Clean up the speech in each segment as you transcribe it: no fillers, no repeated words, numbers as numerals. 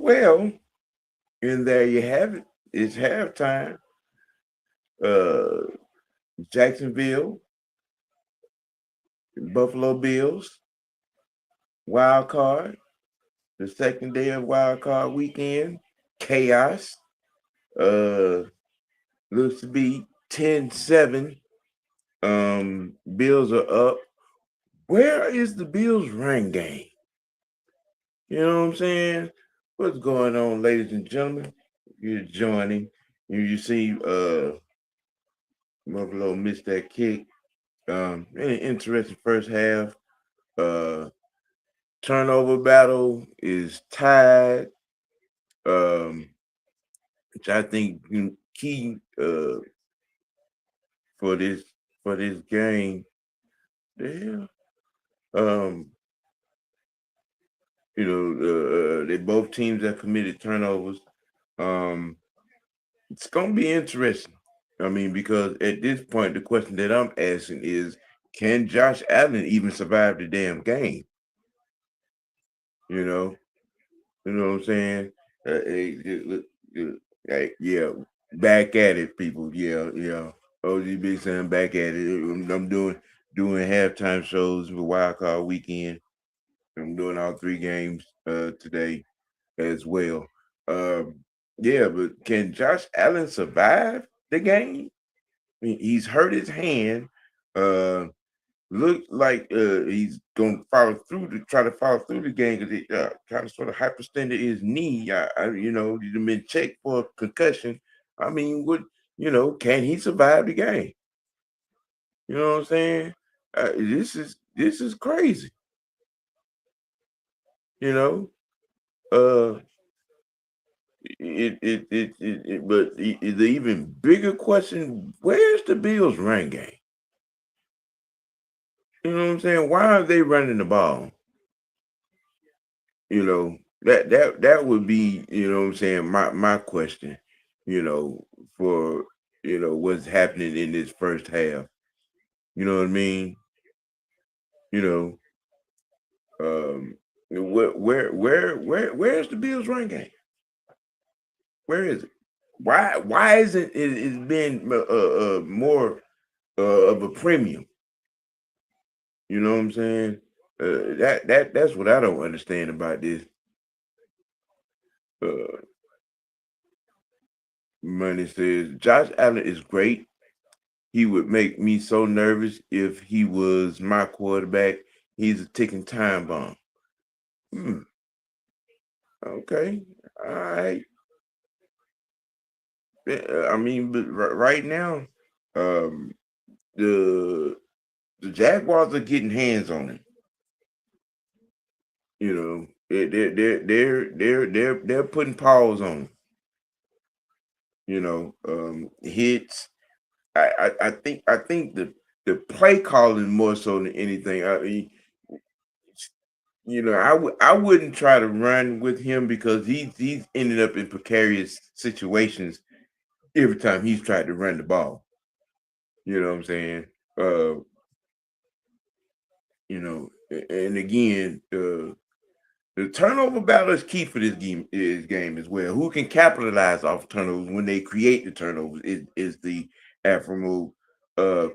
Well. And there you have it. It's halftime. Uh, Jacksonville, Buffalo Bills, wild card. The second day of wild card weekend. Chaos. Uh, looks to be 10-7. Bills are up. Where is the Bills run game? You know what I'm saying? What's going on, ladies and gentlemen? You're joining. You see Buffalo missed that kick. Really interesting first half. Uh Turnover battle is tied. Which I think key for this game. The hell? They both teams have committed turnovers. It's gonna be interesting. I mean, because at this point, the question that I'm asking is, can Josh Allen even survive the damn game? You know, you know what I'm saying? Yeah, back at it, people. Yeah. OG Big Sam back at it. I'm doing halftime shows for Wild Card Weekend. I'm doing all three games today as well. Yeah, but can Josh Allen survive the game? I mean, he's hurt his hand. Look like he's gonna follow through to try to follow through the game because he kind of sort of hyperextended his knee. He's been checked for a concussion. I mean, can he survive the game? You know what I'm saying? This is crazy. You know, uh, but the even bigger question: where's the Bills' run game? You know what I'm saying? Why are they running the ball? That would be, what I'm saying, my question, for what's happening in this first half. You know what I mean? You know, where's the Bills run game? Where is it? Why isn't it been more of a premium? You know what I'm saying? That's what I don't understand about this. Uh, Money says Josh Allen is great. He would make me so nervous if he was my quarterback. He's a ticking time bomb. Hmm. Okay. All right. I mean, but right now, um, the Jaguars are getting hands on him. They're putting paws on him. Hits. I think the play calling more so than anything. I wouldn't try to run with him because he's ended up in precarious situations every time he's tried to run the ball. You know what I'm saying? Uh, and again, the turnover battle is key for this game as well. Who can capitalize off turnovers when they create the turnovers is the ephemeral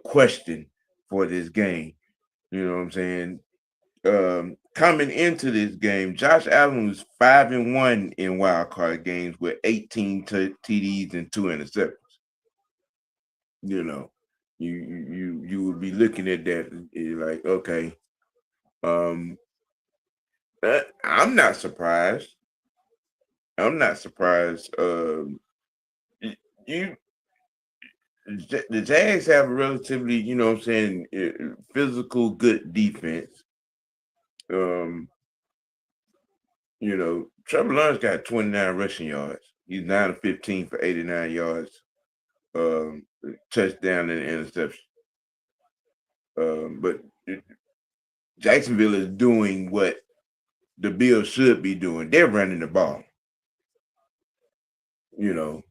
question for this game. You know what I'm saying? Coming into this game, Josh Allen was 5-1 in wild card games with 18 TDs and 2 interceptions. You know, you would be looking at that and you're like, okay, um, I'm not surprised. I'm not surprised. You the Jags have a relatively, what I'm saying, physical good defense. Trevor Lawrence got 29 rushing yards. He's 9 of 15 for 89 yards. um, touchdown and interception. But Jacksonville is doing what the Bills should be doing. They're running the ball. You know,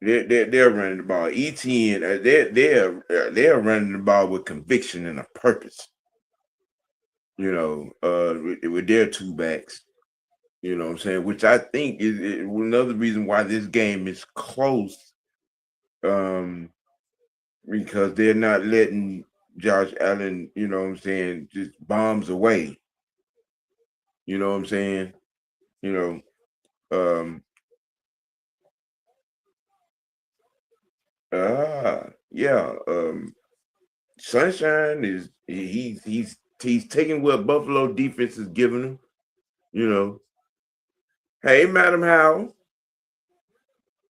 they're running the ball. ETN, they're running the ball with conviction and a purpose. You know, with their two backs. You know what I'm saying? Which I think is another reason why this game is close. Because they're not letting Josh Allen, you know what I'm saying, just bombs away. You know what I'm saying? You um, yeah. Sunshine is he's taking what Buffalo defense is giving him. You know, hey, Madam Howell,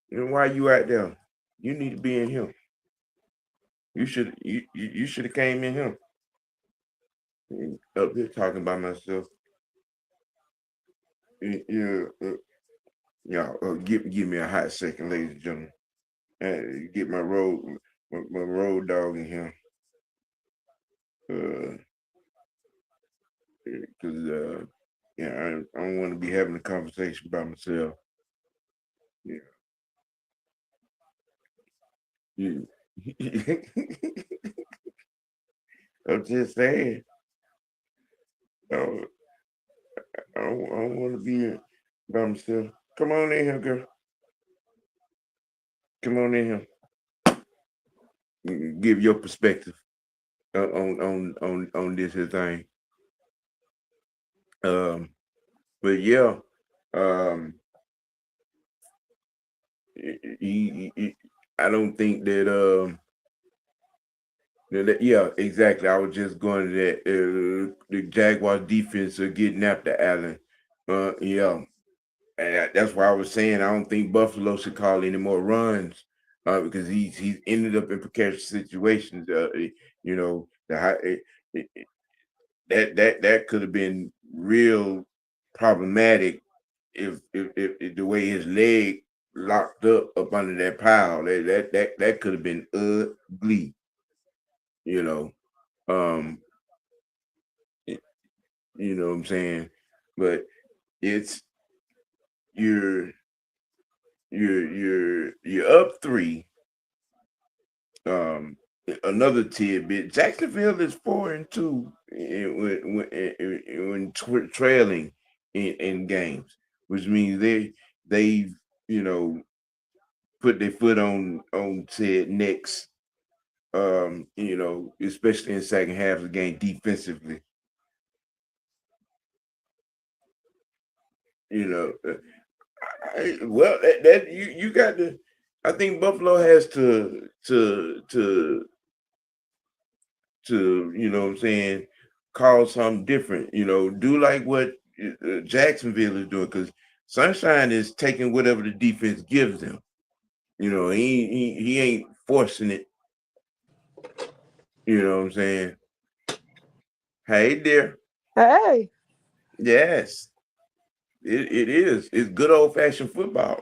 why you out there? You need to be in here. You should have came in here. Up here talking by myself. Yeah, yeah. Give me a hot second, ladies and gentlemen. Get my road dog in here. Because yeah, I don't want to be having a conversation by myself. Yeah, you. I'm just saying. I don't, I don't want to be by myself. Come on in here, girl. Come on in here. Give your perspective on this here thing. Um, but yeah, um, I don't think that yeah, exactly. I was just going to that. The Jaguars defense are getting after Allen. Yeah, and that's why I was saying I don't think Buffalo should call any more runs because he's ended up in precarious situations. You know, it, that could have been real problematic if the way his leg locked up under that pile. That could have been ugly. You know, um, you know what I'm saying? But it's you're you're up three. Um, Another tidbit: Jacksonville is 4-2 when trailing in games, which means they've you know put their foot on said necks. You know, especially in the second half of the game defensively. You know, well that you got to. I think Buffalo has to you know what I'm saying, call something different. You know, do like what Jacksonville is doing because Sunshine is taking whatever the defense gives them. You know, he ain't forcing it. You know what I'm saying? Hey there, Hey, yes, it is. It's good old fashioned football.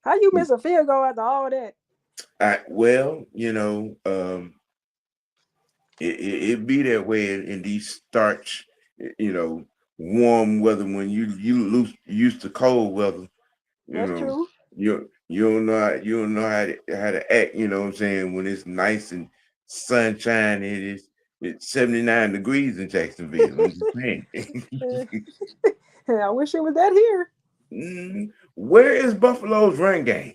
how you miss a field goal after all that? Well, you know, it be that way in these starch, you know, warm weather when you used to cold weather. You That's know, true. you don't know how to act. You know what I'm saying? When it's nice and sunshine, it's 79 degrees in Jacksonville. I'm just saying. I wish it was that here. Where is Buffalo's run game?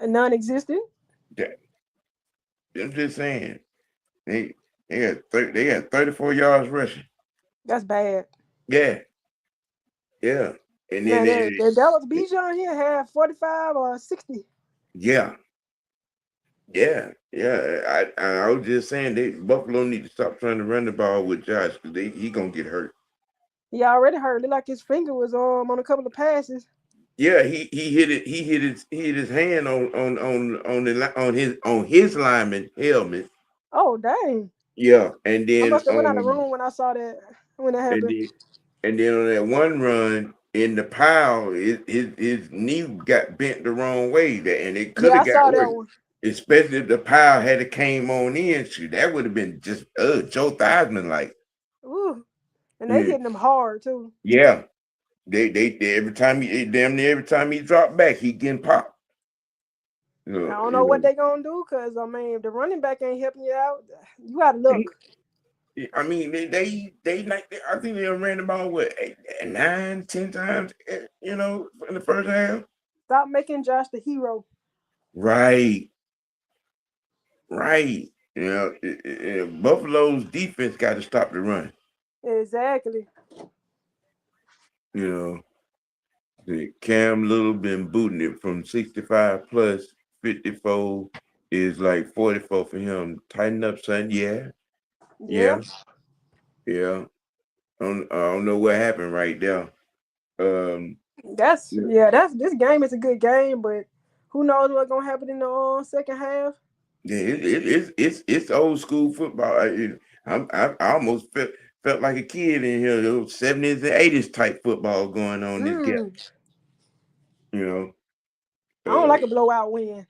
Non-existent. That- I'm just saying. They they got 34 yards rushing. That's bad. Yeah, yeah. And then Man, that was Bijan here had 45 or 60. yeah, yeah, yeah. I was just saying they Buffalo need to stop trying to run the ball with Josh because he gonna get hurt. He already hurt. Looked like his finger was on a couple of passes. Yeah, he hit it. He hit his hand on his lineman helmet. Oh dang! Yeah, and I then must have went out of the room when I saw that when that and happened. then and then on that one run, in the pile, his knee got bent the wrong way, and it could Yeah, I have got saw that worse. one. Especially if the pile had it came on in, shoot, that would have been just Joe Theismann like. Ooh, and they Yeah, hitting them hard too. yeah. They every time damn near every time he dropped back, he getting popped. I don't You know what know. they gonna do because I mean, if the running back ain't helping you out, you gotta look. I mean, I think they ran the ball what 9, 10 times, in the first half. Stop making Josh the hero. Right, right. Buffalo's defense got to stop the run. Exactly. You know, the Cam Little been booting it from 65 plus 54 is like 44 for him. Tighten up, son. Yeah, Yeah, yeah, yeah. I don't know what happened right there. Um, that's this game is a good game, but who knows what's gonna happen in the second half? Yeah, it's old school football. I almost felt like a kid in here. Those 70s and 80s type football going on this gap. Mm, You know, I don't like a blowout win,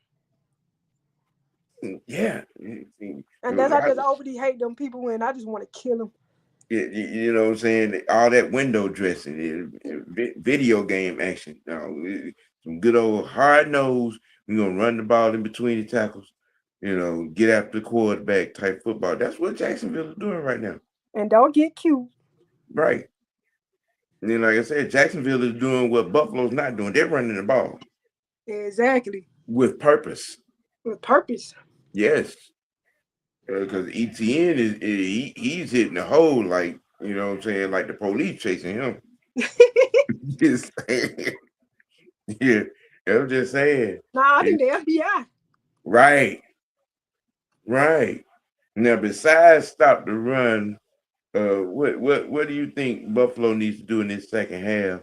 yeah. and that's I just overly hate them people when I just want to kill them. You know what I'm saying? All that window dressing, video game action. Some good old hard nose. We're gonna run the ball in between the tackles. Get after the quarterback type football. That's what Jacksonville is doing right now. And don't get cute. Right. And then, like I said, Jacksonville is doing what Buffalo's not doing. They're running the ball Exactly. with purpose. With purpose. Yes, because ETN he's hitting the hole like what I'm saying, like the police chasing him. Just saying. Yeah, I'm just saying. Nah, I think the FBI. Right, right. Now, besides stop the run, what do you think Buffalo needs to do in this second half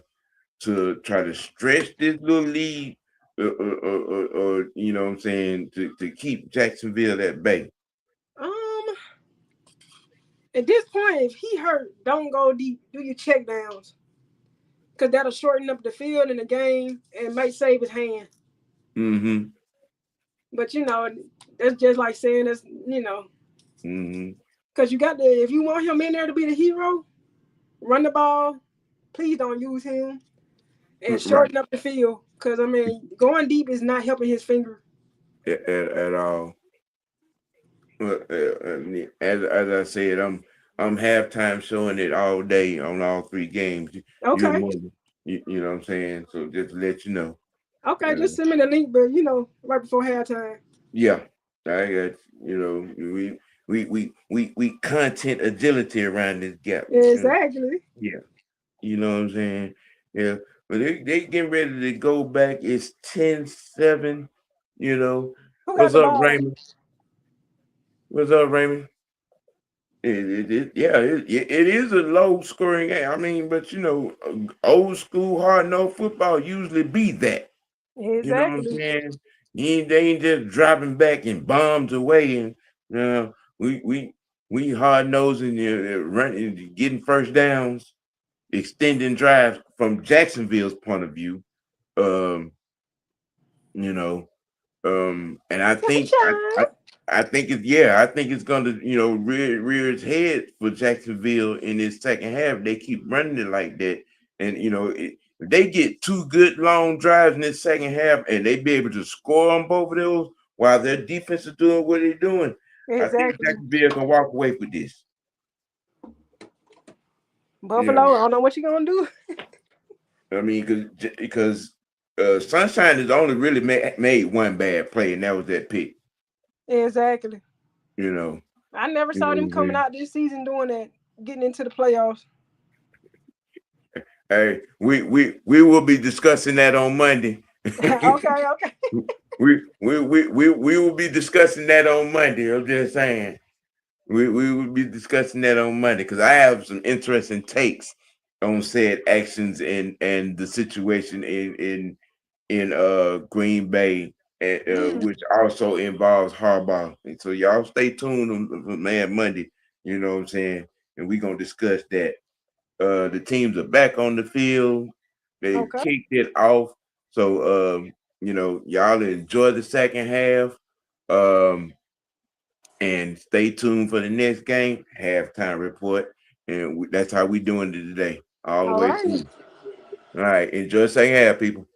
to try to stretch this little lead, or you know what I'm saying, to keep Jacksonville at bay? Um, at this point, if he hurt, don't go deep. Do your check downs. Cause that'll shorten up the field in the game and might save his hand. Mm-hmm. But that's just like saying this, Mm-hmm. cause you got to if you want him in there to be the hero, run the ball. Please don't use him and Right. shorten up the field. Cause I mean, going deep is not helping his finger. At all. As I said, I'm halftime showing it all day on all three games. You're Okay, more, you know what I'm saying. So just to let you know. okay, Uh, just send me the link, but right before halftime. yeah, I got we content agility around this gap. Exactly. Yeah, you know what I'm saying. Yeah, but they getting ready to go back. It's 10-7. You know Who got what's the up, ball? Raymond? What's up, Raymond? Yeah, it is a low scoring game. I mean, but old school hard no football usually be that. You know what I'm Exactly. saying? They ain't just dropping back and bombs away, and we hard nosing, running, getting first downs, extending drives from Jacksonville's point of view. Um, you know, and I think I think I think it's gonna rear its head for Jacksonville in this second half. They keep running it like that, and if they get two good long drives in this second half, and they be able to score on both of those while their defense is doing what they're doing, I think Exactly. Jacksonville can walk away with this. You Buffalo, know, I don't know what you're gonna do. I mean, because Sunshine has only really made one bad play, and that was that pick. Exactly. You know, I never you saw know what them I'm coming saying? out this season doing that, getting into the playoffs. Hey, we will be discussing that on Monday. Okay, okay. We will be discussing that on Monday. I'm just saying. We will be discussing that on Monday because I have some interesting takes on said actions and the situation in Green Bay, Mm, which also involves Harbaugh. And so y'all stay tuned on Man Monday. You know what I'm saying? And we're gonna discuss that. The teams are back on the field. They Okay. kicked it off. So y'all enjoy the second half. Um, and stay tuned for the next game, halftime report. And that's how we doing it today, all the All way right. through. All right, enjoy the second half, people.